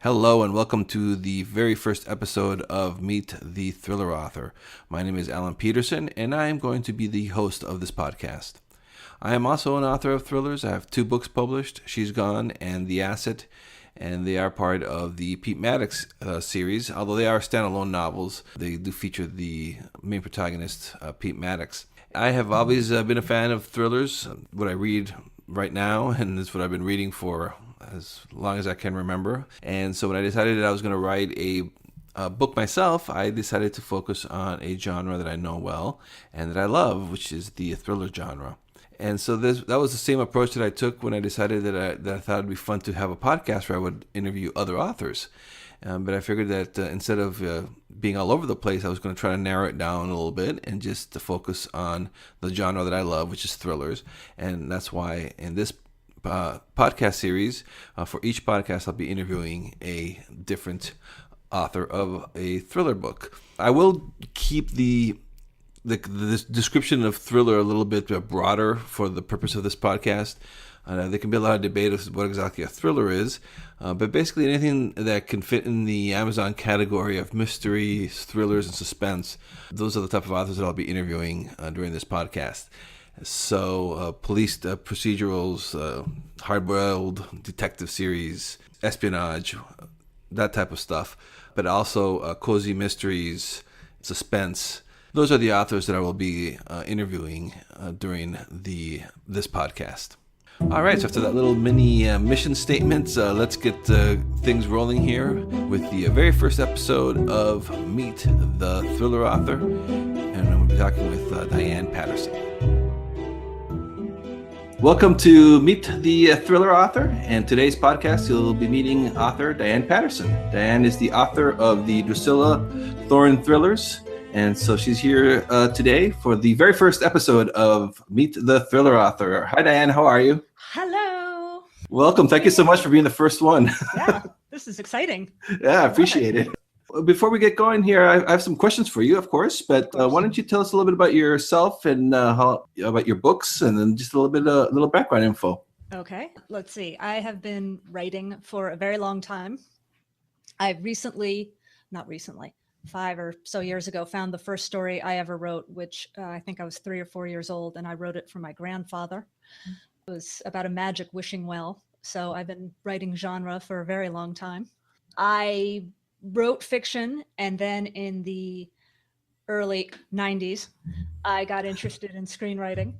Hello and welcome to the very first episode of Meet the Thriller Author. My name is Diane Patterson and I am going to be the host of this podcast. I am also an author of thrillers. I have 2 books published, She's Gone and The Asset, and they are part of the Pete Maddox series. Although they are standalone novels, they do feature the main protagonist, Pete Maddox. I have always been a fan of thrillers. What I read right now, and it's what I've been reading for as long as I can remember. And so when I decided that I was going to write a book myself, I decided to focus on a genre that I know well and that I love, which is the thriller genre. And so that was the same approach that I took when I decided that I thought it'd be fun to have a podcast where I would interview other authors. But I figured that instead of being all over the place, I was going to try to narrow it down a little bit and just to focus on the genre that I love, which is thrillers. And that's why in this podcast series, for each podcast, I'll be interviewing a different author of a thriller book. I will keep the description of thriller a little bit broader for the purpose of this podcast. There can be a lot of debate as to what exactly a thriller is, but basically anything that can fit in the Amazon category of mystery, thrillers, and suspense, those are the type of authors that I'll be interviewing during this podcast. So police procedurals, hard-boiled detective series, espionage, that type of stuff, but also cozy mysteries, suspense. Those are the authors that I will be interviewing during this podcast. All right, so after that little mini mission statement, let's get things rolling here with the very first episode of Meet the Thriller Author, and I'm going to be talking with Diane Patterson. Welcome to Meet the Thriller Author, and today's podcast you'll be meeting author Diane Patterson. Diane is the author of the Drusilla Thorne thrillers, and so she's here today for the very first episode of Meet the Thriller Author. Hi, Diane. How are you? Hello. Welcome. Thank you so much for being the first one. Yeah, this is exciting. Yeah, I appreciate it. Before we get going here, I have some questions for you, of course, but why don't you tell us a little bit about yourself and about your books, and then just a little background info. Okay, let's see. I have been writing for a very long time. I not recently, 5 or so years ago, found the first story I ever wrote, which I think I was 3 or 4 years old, and I wrote it for my grandfather. It was about a magic wishing well. So I've been writing genre for a very long time. I wrote fiction, and then in the early 90s, I got interested in screenwriting,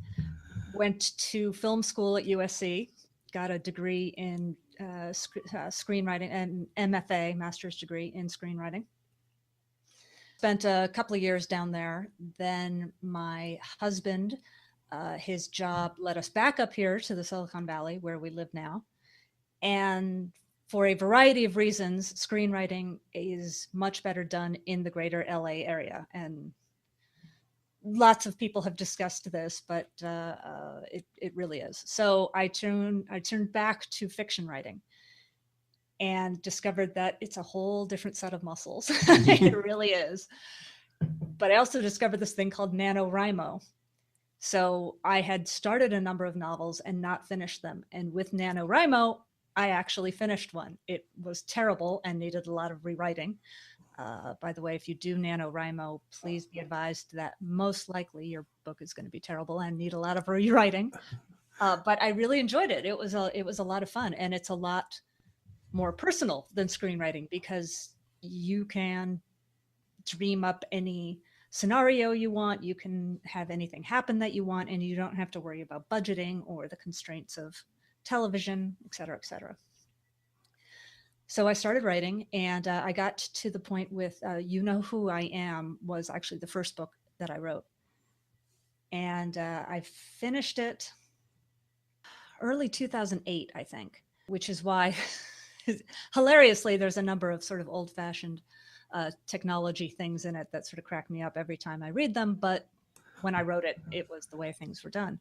went to film school at USC, got a degree in screenwriting, and MFA, master's degree in screenwriting. Spent a couple of years down there. Then my husband, his job led us back up here to the Silicon Valley where we live now. And for a variety of reasons, screenwriting is much better done in the greater LA area. And lots of people have discussed this, but it really is. So I turned back to fiction writing and discovered that it's a whole different set of muscles. It really is. But I also discovered this thing called NaNoWriMo. So I had started a number of novels and not finished them. And with NaNoWriMo, I actually finished one. It was terrible and needed a lot of rewriting. By the way, if you do NaNoWriMo, please be advised that most likely your book is going to be terrible and need a lot of rewriting. But I really enjoyed it. It was a lot of fun, and it's a lot more personal than screenwriting because you can dream up any scenario you want. You can have anything happen that you want, and you don't have to worry about budgeting or the constraints of television, et cetera, et cetera. So I started writing, and I got to the point with You Know Who I Am was actually the first book that I wrote. And I finished it early 2008, I think, which is why, hilariously, there's a number of sort of old-fashioned technology things in it that sort of crack me up every time I read them. But when I wrote it, it was the way things were done.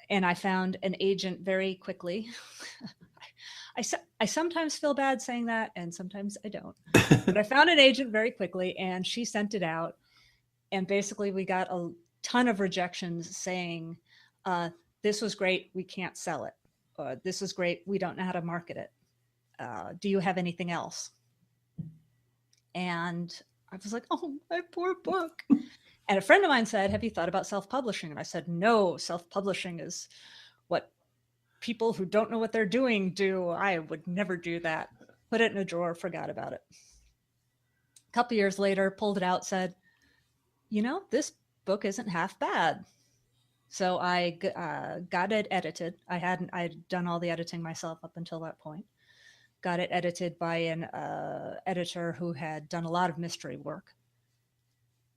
And I found an agent very quickly. I sometimes feel bad saying that, and sometimes I don't. But I found an agent very quickly, and she sent it out. And basically, we got a ton of rejections saying, this was great, we can't sell it. This was great, we don't know how to market it. Do you have anything else? And I was like, oh, my poor book. And a friend of mine said, have you thought about self-publishing? And I said, no, self-publishing is what people who don't know what they're doing do. I would never do that. Put it in a drawer, forgot about it. A couple years later, pulled it out, said, this book isn't half bad. So I got it edited. I'd done all the editing myself up until that point. Got it edited by an editor who had done a lot of mystery work.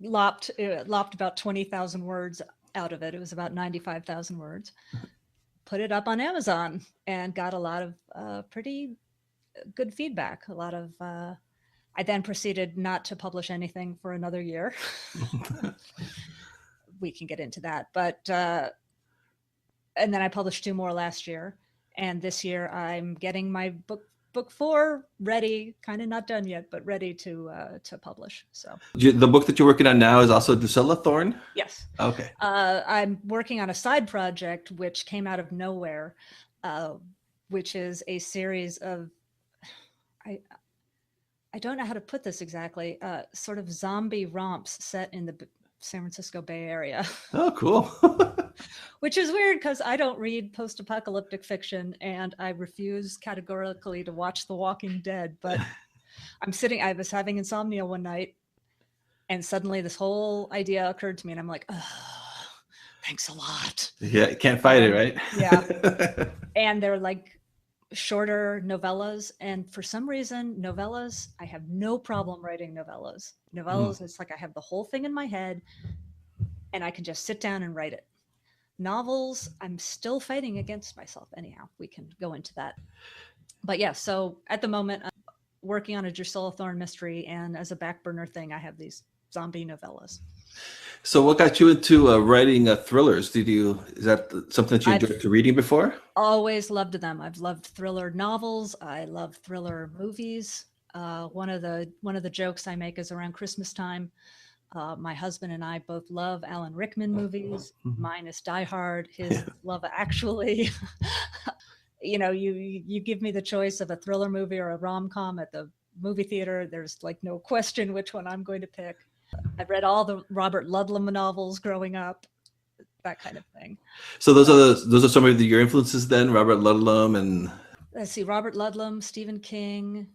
Lopped about 20,000 words out of it. It was about 95,000 words. Put it up on Amazon and got a lot of pretty good feedback. A lot of. I then proceeded not to publish anything for another year. We can get into that, but and then I published 2 more last year, and this year I'm getting my book 4 ready, kind of not done yet, but ready to publish. So the book that you're working on now is also Drusilla Thorn? Yes. Okay. I'm working on a side project which came out of nowhere, which is a series of I don't know how to put this exactly, sort of zombie romps set in the San Francisco Bay Area. Oh, cool. Which is weird because I don't read post-apocalyptic fiction and I refuse categorically to watch The Walking Dead. But I was having insomnia one night and suddenly this whole idea occurred to me and I'm like, oh, thanks a lot. Yeah, you can't fight it, right? Yeah. And they're like shorter novellas. And for some reason, novellas, I have no problem writing novellas. It's like I have the whole thing in my head and I can just sit down and write it. Novels, I'm still fighting against myself. Anyhow, we can go into that. But yeah, so at the moment, I'm working on a Drusilla Thorn mystery, and as a back burner thing, I have these zombie novellas. So what got you into writing thrillers? Is that something that you enjoyed reading before? Always loved them. I've loved thriller novels. I love thriller movies. One of the jokes I make is around Christmas time. My husband and I both love Alan Rickman movies. Mine is Die Hard. His Love Actually. You give me the choice of a thriller movie or a rom-com at the movie theater. There's like no question which one I'm going to pick. I've read all the Robert Ludlum novels growing up, that kind of thing. So those are some of your influences then, Robert Ludlum and. Let's see, Robert Ludlum, Stephen King.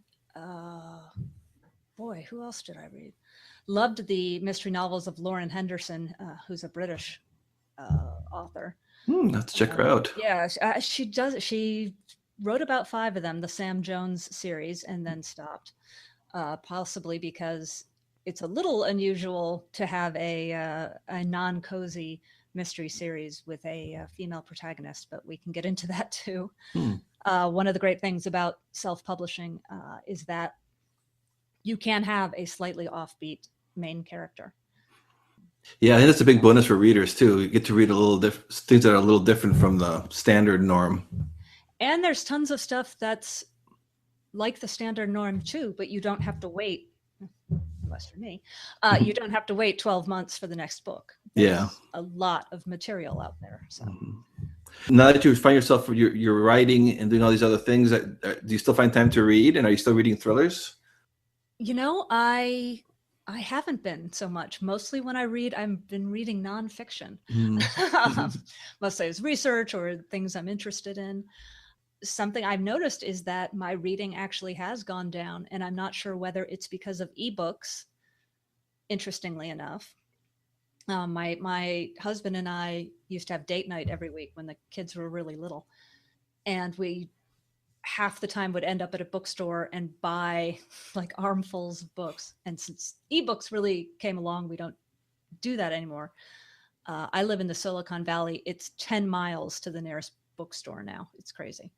Boy, who else did I read? Loved the mystery novels of Lauren Henderson, who's a British author. Let's check her out. Yeah, she does. She wrote about 5 of them, the Sam Jones series, and then stopped, possibly because it's a little unusual to have a non-cozy mystery series with a female protagonist, but we can get into that too. One of the great things about self-publishing is that you can have a slightly offbeat main character. Yeah, I think that's a big bonus for readers too. You get to read things that are a little different from the standard norm. And there's tons of stuff that's like the standard norm too, but you don't have to wait. Unless for me, you don't have to wait 12 months for the next book. There's a lot of material out there. So now that you find yourself, you're writing and doing all these other things, do you still find time to read? And are you still reading thrillers? I haven't been so much. Mostly when I read, I've been reading nonfiction. Mostly as research or things I'm interested in. Something I've noticed is that my reading actually has gone down, and I'm not sure whether it's because of ebooks, interestingly enough. My husband and I used to have date night every week when the kids were really little. And we half the time would end up at a bookstore and buy like armfuls of books. And since ebooks really came along, we don't do that anymore. I live in the Silicon Valley. It's 10 miles to the nearest bookstore now. It's crazy.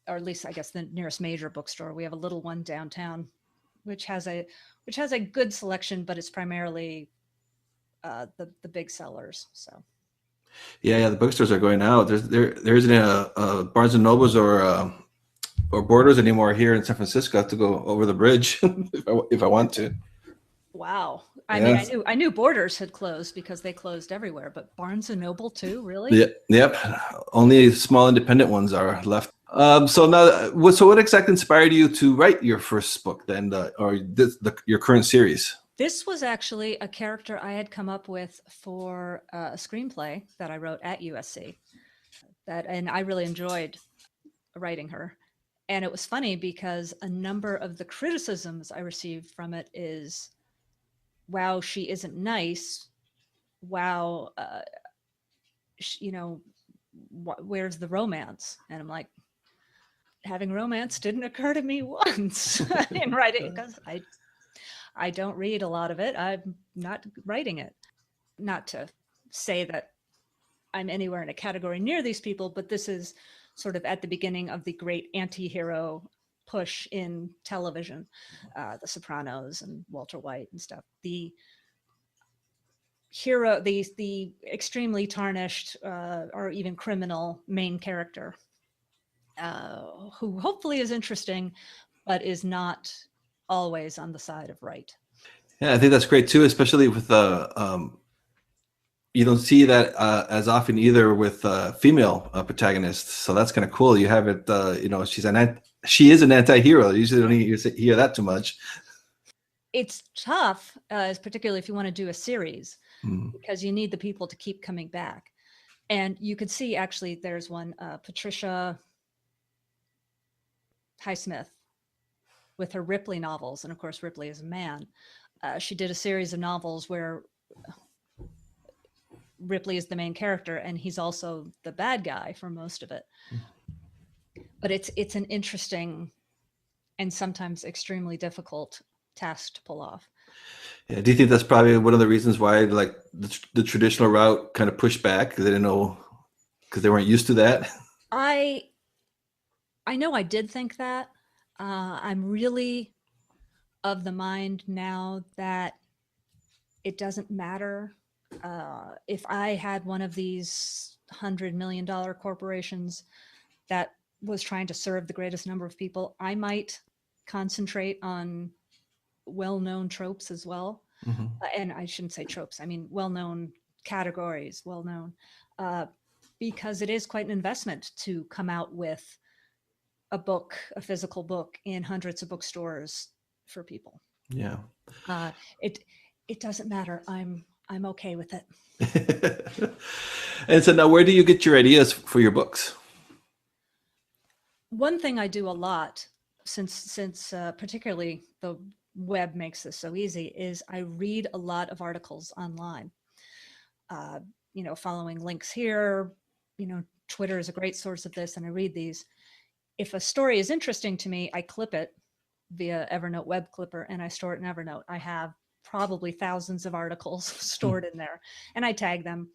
Or at least I guess the nearest major bookstore. We have a little one downtown, which has a good selection, but it's primarily the big sellers. So. Yeah, the bookstores are going out. There isn't a Barnes and Nobles or Borders anymore here in San Francisco. I have to go over the bridge if I want to. Wow. I mean, I knew Borders had closed because they closed everywhere, but Barnes and Noble too, really? Yeah, yep. Only small independent ones are left So now, what exactly inspired you to write your first book then, or your current series? This was actually a character I had come up with for a screenplay that I wrote at USC. And I really enjoyed writing her. And it was funny because a number of the criticisms I received from it is, "Wow, she isn't nice. Wow, you know, where's the romance?" And I'm like, having romance didn't occur to me once in writing because I don't read a lot of it. I'm not writing it. Not to say that I'm anywhere in a category near these people, but this is sort of at the beginning of the great anti-hero push in television, The Sopranos and Walter White and stuff. The hero, the extremely tarnished or even criminal main character, who hopefully is interesting, but is not always on the side of right. Yeah, I think that's great too, especially with you don't see that as often either with female protagonists. So that's kind of cool. You have it, she is an anti-hero. Usually don't hear that too much. It's tough, particularly if you want to do a series, Mm. because you need the people to keep coming back. And you could see actually there's one, Patricia Highsmith with her Ripley novels. And of course, Ripley is a man. She did a series of novels where Ripley is the main character and he's also the bad guy for most of it. But it's an interesting and sometimes extremely difficult task to pull off. Yeah, do you think that's probably one of the reasons why like the traditional route kind of pushed back because they didn't know because they weren't used to that? I know I did think that. I'm really of the mind now that it doesn't matter. If I had one of these $100 million corporations that was trying to serve the greatest number of people, I might concentrate on well-known tropes as well. Mm-hmm. And I shouldn't say tropes, I mean well-known categories, well-known, because it is quite an investment to come out with a book, a physical book in hundreds of bookstores for people. Yeah. Uh, it it doesn't matter. I'm okay with it. And so now, where do you get your ideas for your books? One thing I do a lot, since particularly the web makes this so easy, is I read a lot of articles online. Uh, following links here. Twitter is a great source of this, and I read these. If a story is interesting to me, I clip it via Evernote web clipper and I store it in Evernote. I have probably thousands of articles stored in there and I tag them.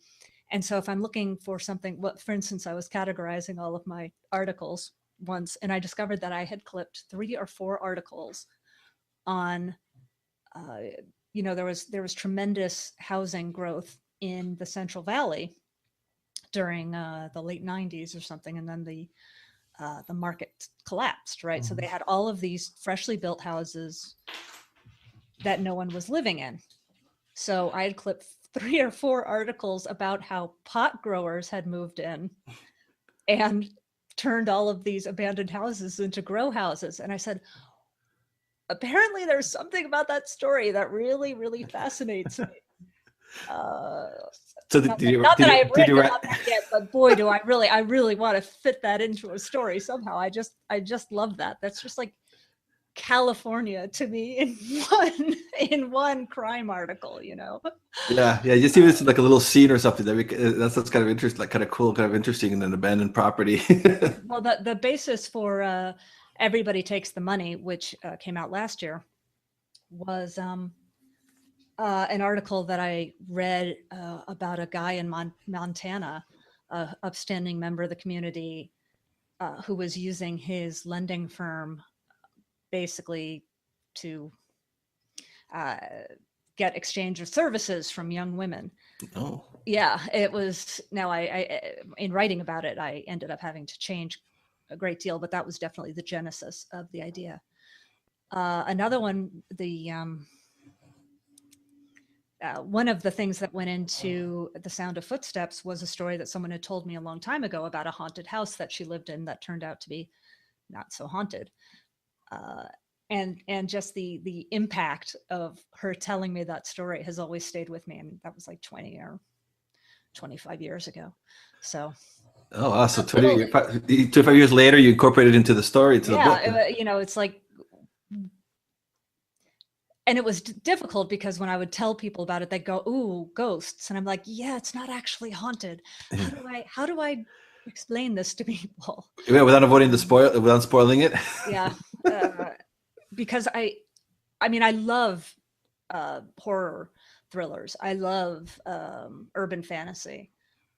And so if I'm looking for something, for instance, I was categorizing all of my articles once and I discovered that I had clipped 3 or 4 articles on, there was tremendous housing growth in the Central Valley during the late 90s or something. And then the market collapsed, right? So they had all of these freshly built houses that no one was living in. So I had clipped 3 or 4 articles about how pot growers had moved in and turned all of these abandoned houses into grow houses. And I said, apparently there's something about that story that really, really fascinates me. So Not that I have written about that yet, but boy, do I really want to fit that into a story somehow. I just love that. That's just like California to me in one crime article, Yeah, just even it's like a little scene or something that's kind of interesting, like kind of cool, kind of interesting in an abandoned property. Well, the basis for Everybody Takes the Money, which came out last year, was an article that I read about a guy in Montana, upstanding member of the community, who was using his lending firm basically to uh, get exchange of services from young women. Oh. Yeah, it was. Now, I in writing about it, I ended up having to change a great deal, but that was definitely the genesis of the idea. Another one, one of the things that went into The Sound of Footsteps was a story that someone had told me a long time ago about a haunted house that she lived in that turned out to be not so haunted. Uh, and just the impact of her telling me that story has always stayed with me. I mean, that was like 20 or 25 years ago. So Oh, wow. So little, 25 years later, you incorporated it into the story, into the book. yeah, it's like, and it was difficult because when I would tell people about it, they'd go, "Ooh, ghosts," and I'm like, "Yeah, it's not actually haunted. How do I explain this to people?" Yeah, without avoiding without spoiling it. Yeah, because I mean, I love horror thrillers. I love urban fantasy.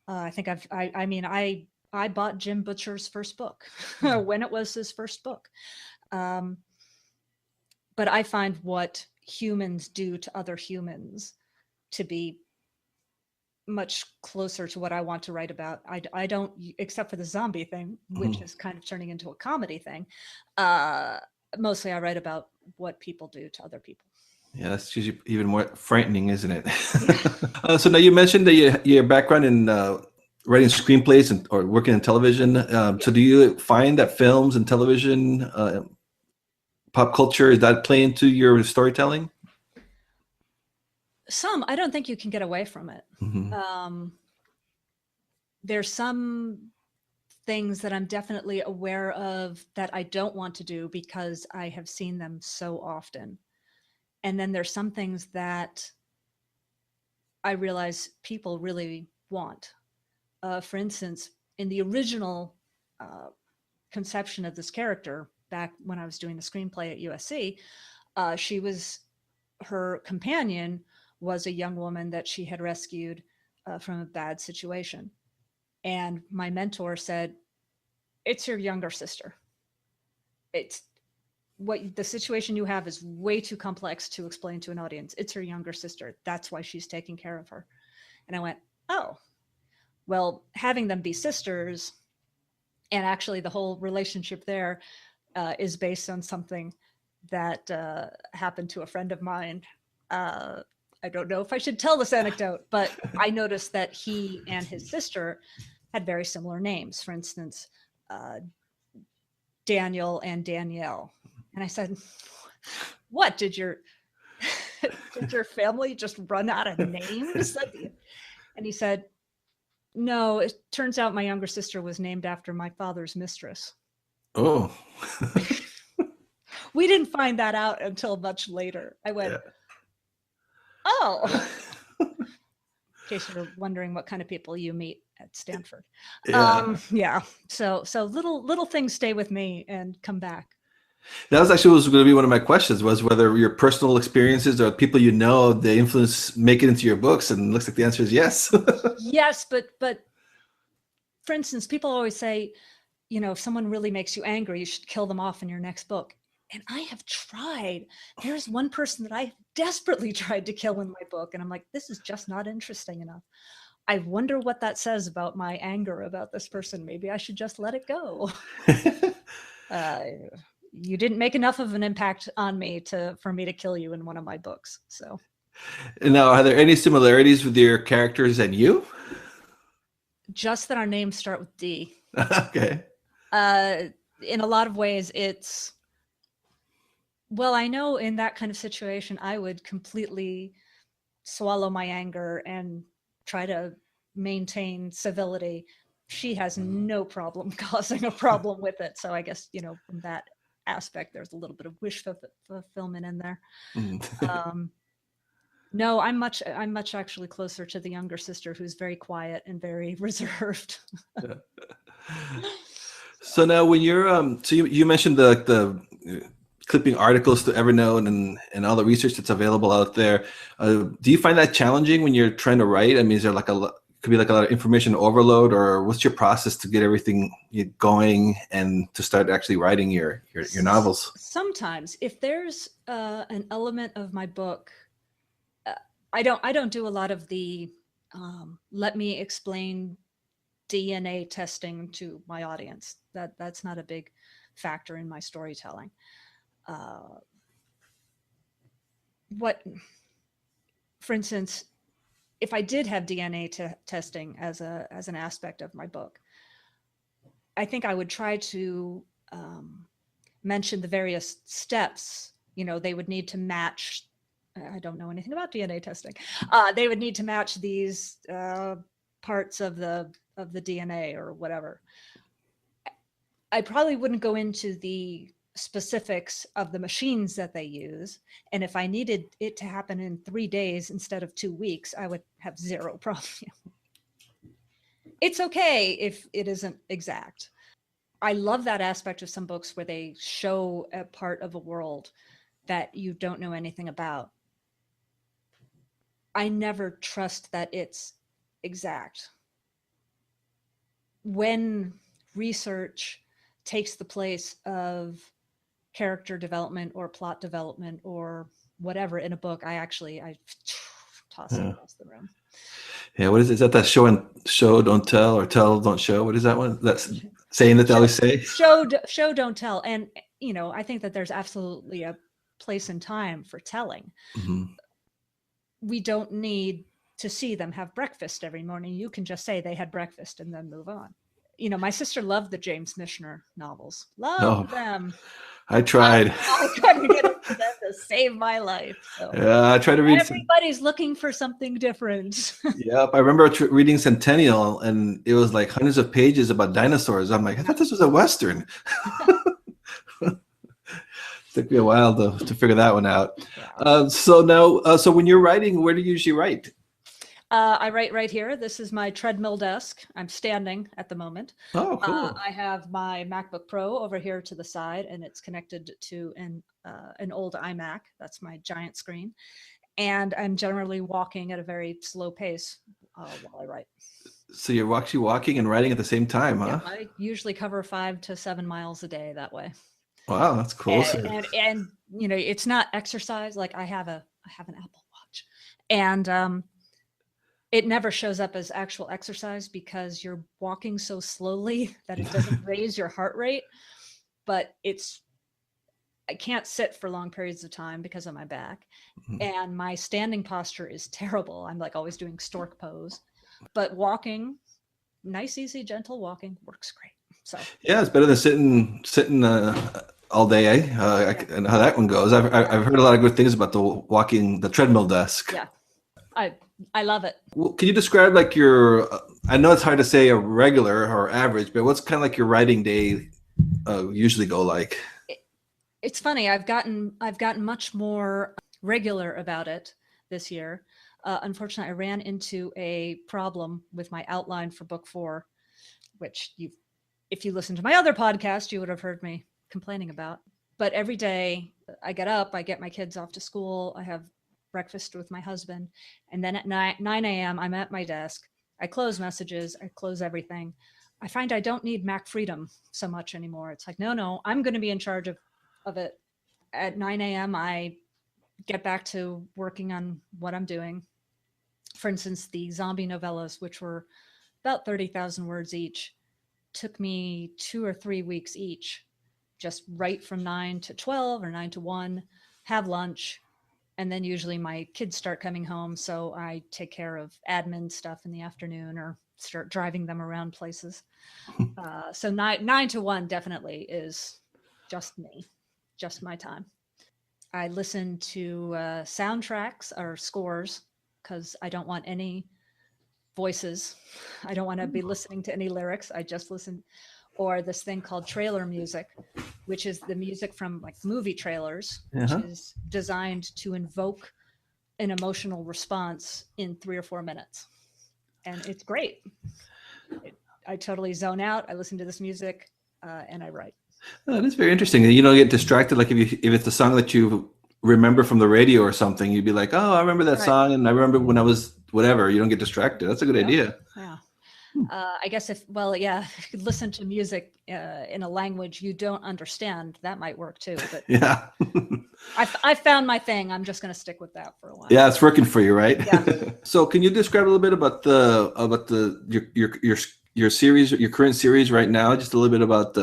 I think I mean, I bought Jim Butcher's first book when it was his first book. Um, but I find what humans do to other humans to be much closer to what I want to write about. I don't, except for the zombie thing, which is kind of turning into a comedy thing. Mostly I write about what people do to other people. Yeah, that's usually even more frightening, isn't it? Yeah. So now you mentioned that your background in writing screenplays or working in television. So do you find that films and television, pop culture, is that play into your storytelling? Some, I don't think you can get away from it. There's some things that I'm definitely aware of that I don't want to do because I have seen them so often. And then there's some things that I realize people really want. For instance, in the original conception of this character, back when I was doing the screenplay at USC, her companion was a young woman that she had rescued from a bad situation. And my mentor said, "It's your younger sister. It's what the situation you have is way too complex to explain to an audience. It's her younger sister. That's why she's taking care of her." And I went, "Oh, well, having them be sisters, and actually the whole relationship there is based on something that happened to a friend of mine. I don't know if I should tell this anecdote, but I noticed that he and his sister had very similar names. For instance, Daniel and Danielle. And I said, "What did your did your family just run out of names?" And he said, "No, it turns out my younger sister was named after my father's mistress." Oh. We didn't find that out until much later. I went, "Oh." In case you're wondering what kind of people you meet at Stanford. Yeah. Yeah. So little things stay with me and come back. That was going to be one of my questions, was whether your personal experiences or people you know, the influence make it into your books, and it looks like the answer is yes. Yes, but for instance, people always say, if someone really makes you angry, you should kill them off in your next book. And I have tried. There's one person that I desperately tried to kill in my book, and I'm like, this is just not interesting enough. I wonder what that says about my anger about this person. Maybe I should just let it go. You didn't make enough of an impact on me for me to kill you in one of my books. So. And now, are there any similarities with your characters and you? Just that our names start with D. Okay. In a lot of ways, well, I know in that kind of situation, I would completely swallow my anger and try to maintain civility. She has no problem causing a problem with it. So I guess, from that aspect, there's a little bit of wish fulfillment in there. No, I'm much actually closer to the younger sister, who's very quiet and very reserved. So now, when you're so you mentioned the clipping articles to Evernote and all the research that's available out there. Do you find that challenging when you're trying to write? I mean, is there could be like a lot of information overload, or what's your process to get everything going and to start actually writing your novels? Sometimes, if there's an element of my book, I don't do a lot of the let me explain DNA testing to my audience. That's not a big factor in my storytelling. What for instance, if I did have DNA testing as an aspect of my book, I think I would try to mention the various steps. They would need to match. I don't know anything about DNA testing. They would need to match these parts of the DNA or whatever. I probably wouldn't go into the specifics of the machines that they use. And if I needed it to happen in 3 days instead of 2 weeks, I would have zero problem. It's okay if it isn't exact. I love that aspect of some books where they show a part of a world that you don't know anything about. I never trust that it's exact. When research takes the place of character development or plot development or whatever in a book, I toss it across the room. Yeah, what is it? Is that show don't tell, or tell don't show? What is that one? That's saying that they always say? Show don't tell. And I think that there's absolutely a place and time for telling. Mm-hmm. We don't need to see them have breakfast every morning. You can just say they had breakfast and then move on. My sister loved the James Michener novels. Loved them. I tried. I couldn't get them to save my life. So. Yeah, I tried to read. Everybody's looking for something different. Yep, I remember reading Centennial, and it was like hundreds of pages about dinosaurs. I'm like, I thought this was a Western. Took me a while to figure that one out. Yeah. So when you're writing, where do you usually write? I write right here. This is my treadmill desk. I'm standing at the moment. Oh, cool. I have my MacBook Pro over here to the side, and it's connected to an old iMac. That's my giant screen. And I'm generally walking at a very slow pace while I write. So you're actually walking and writing at the same time, huh? Yeah, I usually cover 5 to 7 miles a day that way. Wow, that's cool. And it's not exercise. Like I have an Apple Watch, and it never shows up as actual exercise because you're walking so slowly that it doesn't raise your heart rate. But I can't sit for long periods of time because of my back. Mm-hmm. And my standing posture is terrible. I'm like always doing stork pose. But walking, nice, easy, gentle walking works great. So yeah, it's better than sitting all day. And how that one goes. I've heard a lot of good things about the treadmill desk. Yeah. I love it. Well, can you describe like I know it's hard to say a regular or average, but what's kind of like your writing day usually go like? It's funny. I've gotten much more regular about it this year. Unfortunately, I ran into a problem with my outline for book 4, which if you listen to my other podcast, you would have heard me complaining about. But every day I get up, I get my kids off to school, I have breakfast with my husband, and then at 9 a.m. I'm at my desk. I close messages, I close everything. I find I don't need Mac freedom so much anymore. It's like, no, I'm going to be in charge of it. At 9 a.m. I get back to working on what I'm doing. For instance, the zombie novellas, which were about 30,000 words each, took me 2 or 3 weeks each. Just write from 9 to 12 or 9 to 1, have lunch, and then usually my kids start coming home, so I take care of admin stuff in the afternoon or start driving them around places. So 9 to 1 definitely is just me, just my time. I listen to soundtracks or scores because I don't want any voices. I don't want to be listening to any lyrics. I just listen. Or this thing called trailer music, which is the music from like movie trailers, which is designed to invoke an emotional response in 3 or 4 minutes. And it's great. I totally zone out. I listen to this music and I write. Oh, that is very interesting. You don't get distracted. Like if it's a song that you remember from the radio or something, you'd be like, oh, I remember that song. And I remember when I was whatever. You don't get distracted. That's a good idea. Yeah. I guess if you could listen to music in a language you don't understand, that might work too. But yeah, I found my thing. I'm just going to stick with that for a while. Yeah, it's working for you, right? Yeah. So, can you describe a little bit about your series, your current series right now? Just a little bit about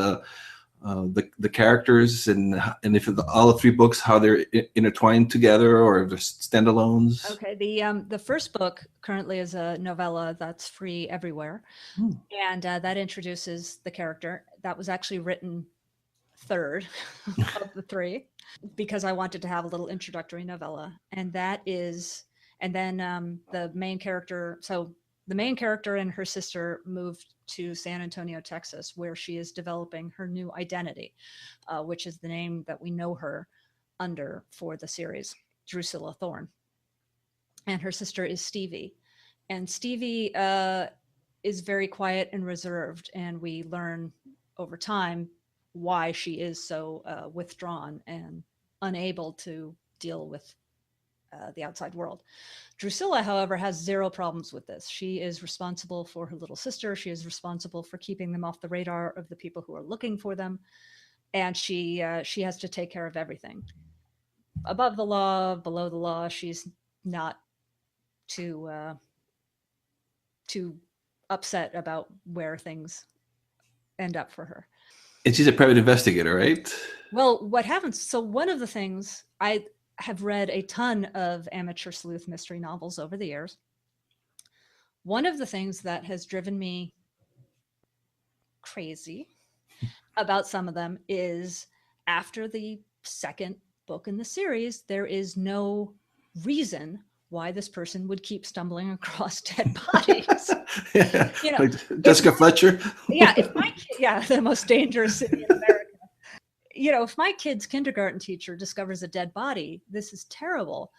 the characters and if all the three books, how they're intertwined together or they're standalones? Okay, the first book currently is a novella that's free everywhere, Hmm. and that introduces the character. That was actually written third of the three because I wanted to have a little introductory novella, and that is, and then the main character. So the main character and her sister moved to San Antonio, Texas, where she is developing her new identity, which is the name that we know her under for the series, Drusilla Thorne. And her sister is Stevie. And Stevie is very quiet and reserved, and we learn over time why she is so withdrawn and unable to deal with the outside world. Drusilla, however, has zero problems with this. She is responsible for her little sister. She is responsible for keeping them off the radar of the people who are looking for them, and she has to take care of everything. Above the law, below the law, she's not too upset about where things end up for her. And she's a private investigator, right? Well, what happens? So one of the things, I have read a ton of amateur sleuth mystery novels over the years. One of the things that has driven me crazy about some of them is after the second book in the series, there is no reason why this person would keep stumbling across dead bodies. Yeah. You know, Like Jessica Fletcher. yeah, the most dangerous city in America. If my kid's kindergarten teacher discovers a dead body, this is terrible.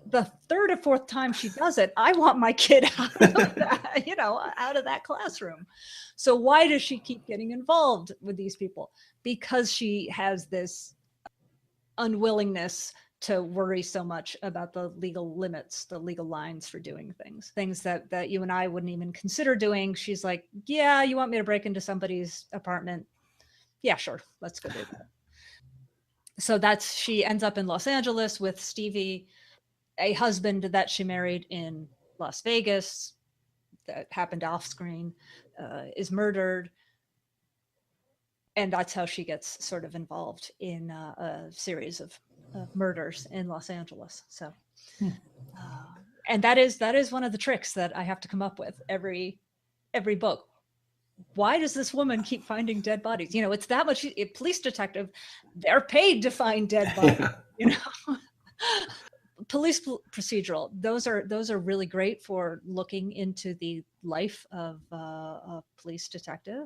The third or fourth time she does it, I want my kid out of that, out of that classroom. So why does she keep getting involved with these people? Because she has this unwillingness to worry so much about the legal limits, the legal lines for doing things that you and I wouldn't even consider doing. She's like, yeah, you want me to break into somebody's apartment? Yeah, sure. Let's go do that. So she ends up in Los Angeles with Stevie, a husband that she married in Las Vegas that happened off screen, is murdered. And that's how she gets sort of involved in a series of murders in Los Angeles. So, and that is one of the tricks that I have to come up with every book. Why does this woman keep finding dead bodies? It's that much. A police detective, they're paid to find dead bodies. Police procedural. Those are really great for looking into the life of a police detective.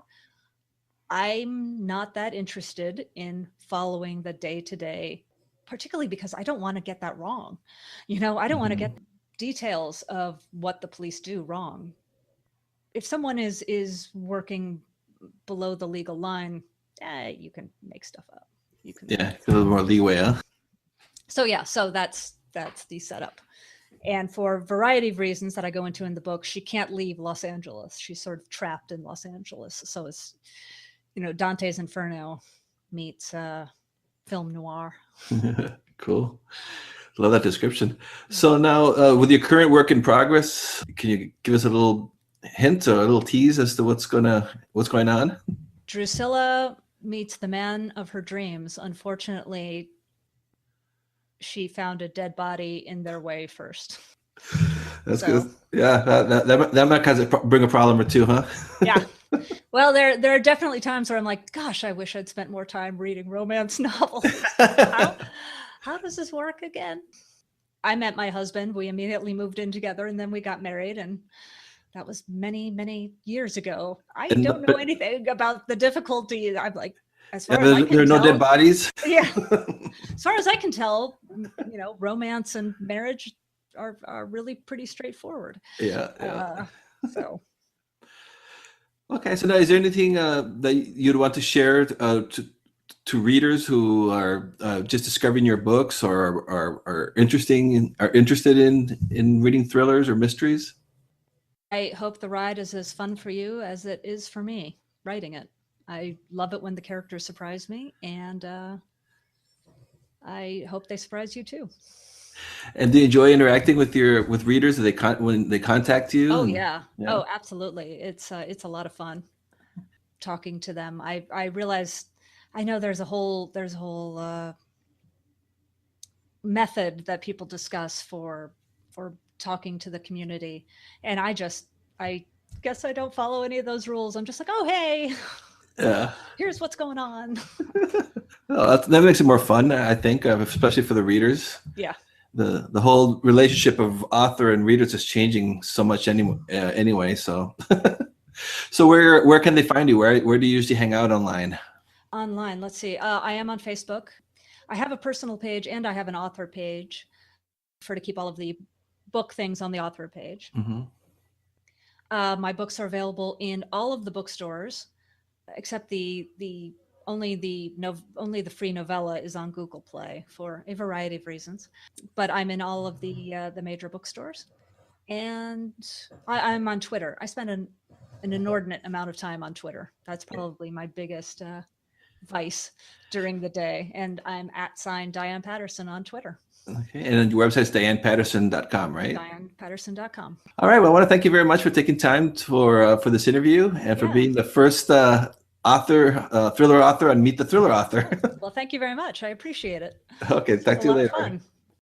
I'm not that interested in following the day-to-day, particularly because I don't want to get that wrong. I don't want to get details of what the police do wrong. If someone is working below the legal line, you can make stuff up. You can a little more leeway, huh? So that's the setup. And for a variety of reasons that I go into in the book, she can't leave Los Angeles. She's sort of trapped in Los Angeles. So it's Dante's Inferno meets film noir. Cool. Love that description. So now, with your current work in progress, can you give us a little hint or a little tease as to what's going on? Drusilla meets the man of her dreams. Unfortunately, she found a dead body in their way first. That's good. Yeah, that might bring a problem or two, huh? Yeah. Well, there are definitely times where I'm like, gosh, I wish I'd spent more time reading romance novels. How does this work again? I met my husband. We immediately moved in together, and then we got married, and that was many, many years ago. I don't know anything about the difficulty. I'm like, as far as I can there are tell, no dead bodies. Yeah. As far as I can tell, romance and marriage are really pretty straightforward. Yeah. So. Okay, so now is there anything that you'd want to share to readers who are just discovering your books or are interested in reading thrillers or mysteries? I hope the ride is as fun for you as it is for me writing it. I love it when the characters surprise me, and I hope they surprise you too. And do you enjoy interacting with readers? When they contact you? Oh yeah. Oh, absolutely. It's a lot of fun talking to them. I realized I know there's a whole method that people discuss for talking to the community, and I guess I don't follow any of those rules. I'm just like, oh hey, Yeah. here's what's going on. Well, that makes it more fun, I think, especially for the readers. Yeah. The whole relationship of author and readers is changing so much anyway. So, so where can they find you? Where do you usually hang out online? Online, let's see. I am on Facebook. I have a personal page and I have an author page. For to keep all of the book things on the author page. Mm-hmm. My books are available in all of the bookstores, except the only the free novella is on Google Play for a variety of reasons. But I'm in all of the major bookstores, and I'm on Twitter. I spend an inordinate amount of time on Twitter. That's probably my biggest vice during the day, and I'm at sign Diane Patterson on Twitter. Okay, and then your website's dianepatterson.com, right? DianePatterson.com. All right. Well, I want to thank you very much for taking time for this interview and for being the first thriller author on Meet the Thriller Author. Well, thank you very much. I appreciate it. Okay, talk to you later.